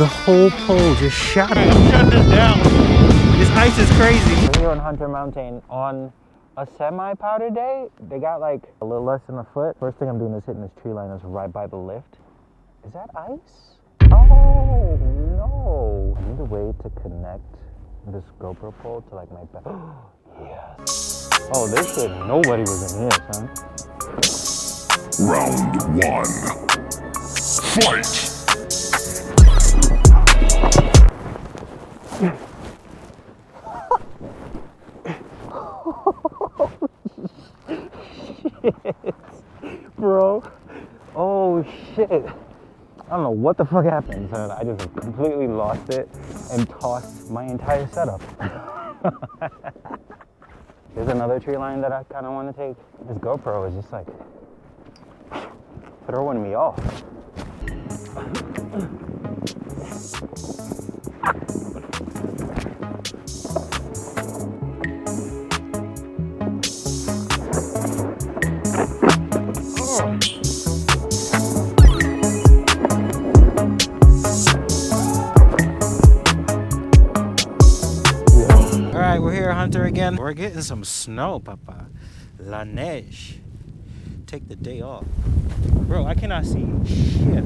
The whole pole just shattered. Shut this down. This ice is crazy. We're here on Hunter Mountain on a semi-powder day. They got like a little less than a foot. First thing I'm doing is hitting this tree line that's right by the lift. Is that ice? Oh no. I need a way to connect this GoPro pole to like my back. Yes. Oh, they said nobody was in here, son. Round 1. Fight! Bro, oh shit. I don't know what the fuck happened, son. I just completely lost it and tossed my entire setup. There's another tree line that I kind of want to take. This GoPro is just like throwing me off. Alright, we're here, Hunter, again. We're getting some snow, papa. La neige. Take the day off. Bro, I cannot see shit.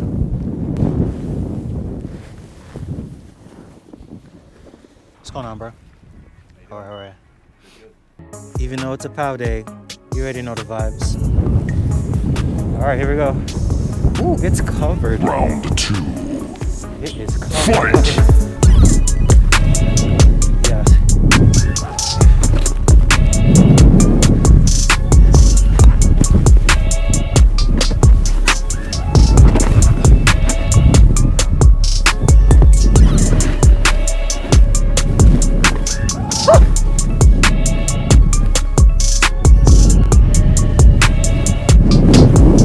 What's going on, bro? Alright. Even though it's a pow day, you already know the vibes. Alright, here we go. Ooh, it's covered. Round 2. It is covered. Fight! Yes.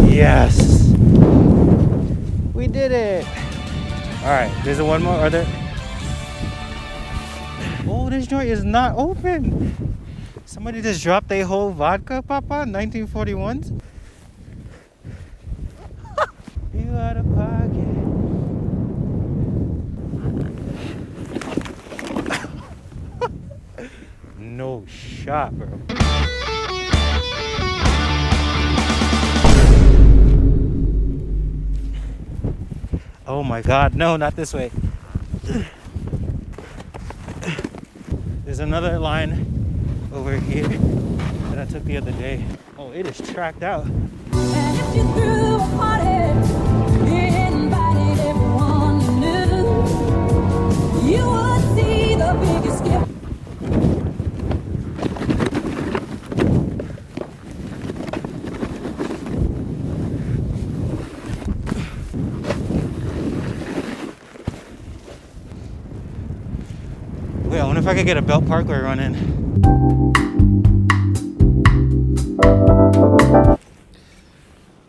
Yes. We did it. All right, there's one more. Are there? Oh, this joint is not open. Somebody just dropped a whole vodka, papa, 1941s. You out of pocket. No shot, bro. Oh my God, no, not this way. There's another line over here that I took the other day. Oh, it is tracked out. And if you threw a party, invited everyone you knew, you would see the biggest gift. Wait, I wonder if I could get a Belt Parkway run in.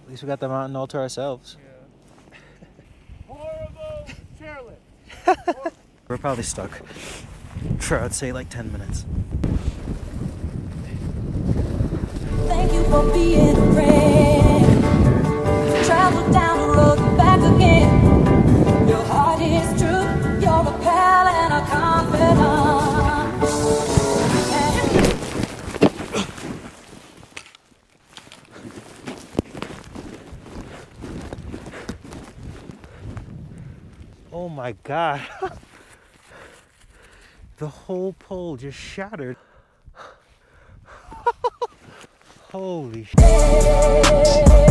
At least we got the mountain all to ourselves. Yeah. Horrible chairlift. We're probably stuck for, I'd say, like 10 minutes. Thank you for being a friend. Travel down the road and back again. Your heart is true. You're a pal and a confidant. Oh my God. The whole pole just shattered. Holy shit.